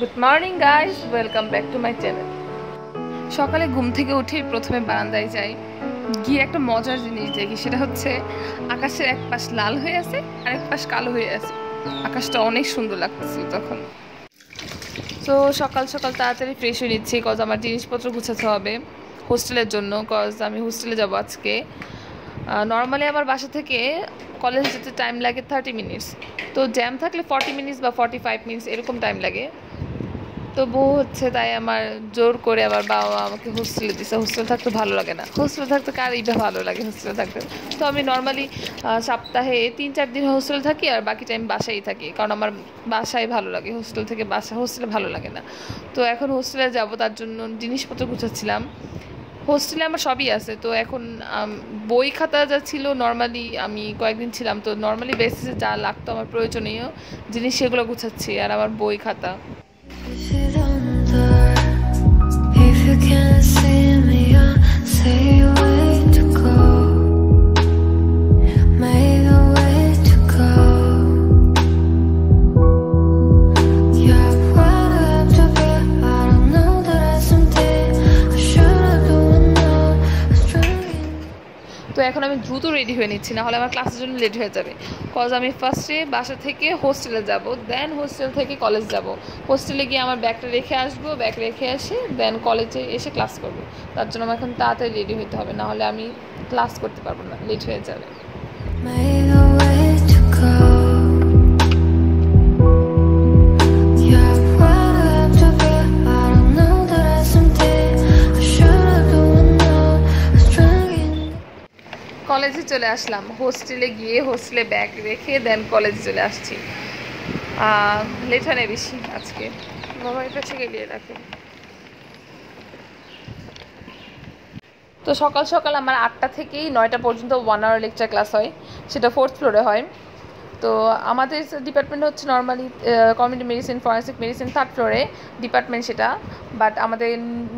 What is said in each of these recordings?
Good morning guys, welcome back to my channel. সকালে ঘুম থেকে উঠে প্রথমে বারান্দায় যাই, গিয়ে একটা মজার জিনিস দেখি, সেটা হচ্ছে আকাশের এক পাশ লাল হয়ে আছে আর এক পাশ কালো হয়ে আছে। আকাশটা অনেক সুন্দর লাগতেছিল তখন। তো সকাল সকাল তাড়াতাড়ি ফ্রেশ হয়ে নিচ্ছি, কজ আমার জিনিসপত্র গুছাতে হবে হোস্টেলের জন্য, কজ আমি হোস্টেলে যাব আজকে। নর্মালি আমার বাসা থেকে কলেজ যেতে টাইম লাগে 30 মিনিটস, তো জ্যাম থাকলে 40 মিনিটস বা 45 মিনিটস এরকম টাইম লাগে। তো বউ হচ্ছে, তাই আমার জোর করে আমার বাবা মা আমাকে হোস্টেলে দিছে। হোস্টেলে থাকতে ভালো লাগে না, হোস্টেলে থাকতে কারই বা ভালো লাগে হোস্টেলে থাকতে। তো আমি নর্মালি সপ্তাহে 3-4 দিন হোস্টেলে থাকি আর বাকি টাইম বাসায় থাকি, কারণ আমার বাসায় ভালো লাগে, হোস্টেল থেকে হোস্টেলে ভালো লাগে না। তো এখন হোস্টেলে যাব, তার জন্য জিনিসপত্র গুছাচ্ছিলাম। হোস্টেলে আমার সবই আছে, তো এখন বই খাতা যা ছিল, নর্মালি আমি কয়েকদিন ছিলাম, তো নর্মালি বেসিসে যা লাগতো আমার প্রয়োজনীয় জিনিস সেগুলো গুছাচ্ছি, আর আমার বই খাতা। If you can't see me, I'll say way to go. Maybe way to go. Yeah, where do I have to be? I don't know that I someday I should have doing now. I was trying. তো এখন আমি দ্রুত ready হয়ে নিচ্ছি, না হলে আমার ক্লাসের জন্য লেট হয়ে যাবে। কজ আমি ফার্স্টে বাসা থেকে হোস্টেলে যাব, দেন হোস্টেল থেকে কলেজ যাব। হোস্টেলে গিয়ে আমার ব্যাগটা রেখে আসবো, ব্যাগ রেখে এসে দেন কলেজে এসে ক্লাস করব। তার জন্য আমার এখন তাড়াতাড়ি রেডি হতে হবে, না হলে আমি ক্লাস করতে পারবো না, লেট হয়ে যাবে। কলেজে চলে আসলাম, হোস্টেলে গিয়ে হোস্টেলে ব্যাগ রেখে দেন কলেজে চলে আসছি। লেট হয় না বেশি আজকে, বাবার কাছে গেলিয়ে রাখে। তো সকাল সকাল আমার 8টা থেকেই 9টা পর্যন্ত 1 আওয়ার লেকচার ক্লাস হয়, সেটা 4th ফ্লোরে হয়। তো আমাদের ডিপার্টমেন্ট হচ্ছে normally community medicine, forensic medicine 3rd ফ্লোরে ডিপার্টমেন্ট সেটা। বাট আমাদের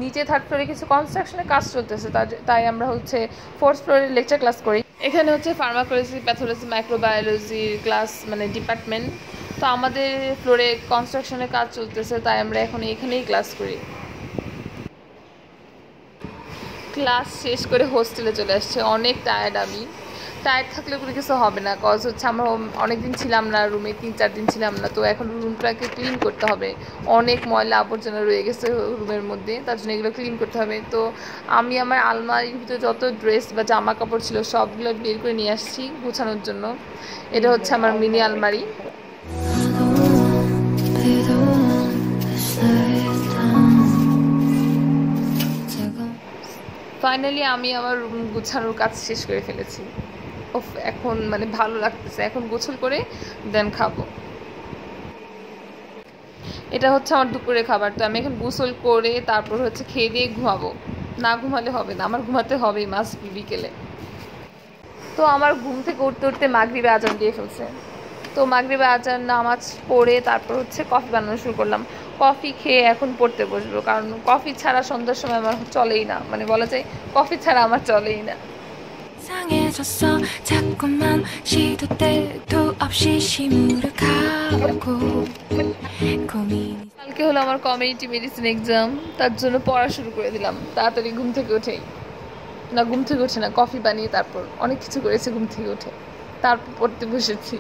নিচে 3rd ফ্লোরে কিছু কনস্ট্রাকশনের কাজ চলতেছে, তাই আমরা হচ্ছে 4th ফ্লোরে লেকচার ক্লাস করি। এখানে হচ্ছে ফার্মাকোলজি, প্যাথোলজি, মাইক্রোবায়োলজির ক্লাস, মানে ডিপার্টমেন্ট। তো আমাদের ফ্লোরে কনস্ট্রাকশনের কাজ চলতেছে, তাই আমরা এখন এখানেই ক্লাস করি। ক্লাস শেষ করে হোস্টেলে চলে আসছে, অনেক টায়ার্ড আমি। টায়ার্ড থাকলে কোনো কিছু হবে না, কজ হচ্ছে আমরা অনেক দিন ছিলাম না রুমে, 3-4 দিন ছিলাম না, তো এখন রুমটাকে ক্লিন করতে হবে। অনেক ময়লা আবর্জনা রয়ে গেছে রুমের মধ্যে, তার জন্য এগুলো ক্লিন করতে হবে। তো আমি আমার আলমারির ভিতরে যত ড্রেস বা জামা কাপড় ছিল সবগুলো বের করে নিয়ে আসছি গুছানোর জন্য। এটা হচ্ছে আমার মিনি আলমারি। ফাইনালি আমি আমার রুম গুছানোর কাজ শেষ করে ফেলেছি। এখন মানে ভালো লাগতেছে, এখন গোসল করে দেন খাবো। এটা হচ্ছে আমার দুপুরের খাবার। তো আমি এখন গোসল করে তারপর হচ্ছে খেয়ে দিয়ে ঘুমাবো, না ঘুমালে হবে না, আমার ঘুমাতে হবেই মাস্ট বি বিকেলে। তো আমার ঘুম থেকে উঠতে উঠতে মাগরিবে আজান দিয়ে ফেলছে। তো মাগরিবে আজান নামাজ পড়ে তারপর হচ্ছে কফি বানানো শুরু করলাম। কফি খেয়ে এখন পড়তে বসবো, কারণ কফি ছাড়া সন্ধ্যার সময় আমার চলেই না, মানে বলা যায় কফি ছাড়া আমার চলেই না। 이상해졌어 자꾸만 시도 때도 없이 시무룩하고 কালকে হলো আমার কমিউনিটি মেডিসিন এক্সাম, তার জন্য পড়া শুরু করে দিলাম তাড়াতাড়ি ঘুম থেকে উঠেই। না, ঘুম থেকে উঠে না, কফি বানিয়ে তারপর অনেক কিছু করেছে, ঘুম থেকে উঠে তারপর পড়তে বসেছি।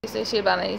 সে বানাই।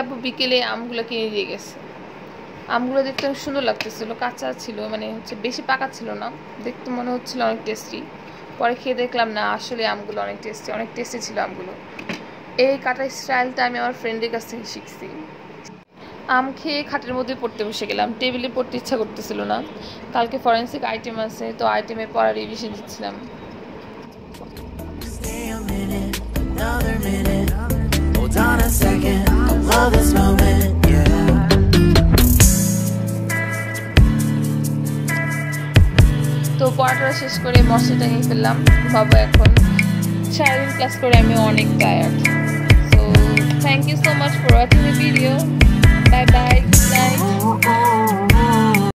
আব্বু বিকেলে আমগুলো কিনে দিয়ে গেছে। আমগুলো দেখতে সুন্দর লাগতেছিল, কাঁচা ছিল, মানে হচ্ছে বেশি পাকা ছিল না, দেখতে মনে হচ্ছিল অনেক টেস্টি। পরে খেয়ে দেখলাম না, আসলে আমগুলো অনেক টেস্টি ছিল আমগুলো। এই কাটার স্টাইলটা আমি আমার ফ্রেন্ডের কাছ থেকে শিখছি। আম খেয়ে খাটের মধ্যে পড়তে বসে গেলাম, টেবিলে পড়তে ইচ্ছা করতেছিল না। কালকে ফরেন্সিক আইটেম আছে, তো আইটেমে পড়ার রিভিশন দিচ্ছিলাম। তো পড়াটা শেষ করে মশলাটা নিয়ে ফেললাম, বাবা এখন সারাদিন ক্লাস করে আমি অনেক tired. So thank you so much for watching the video. Bye bye, good night.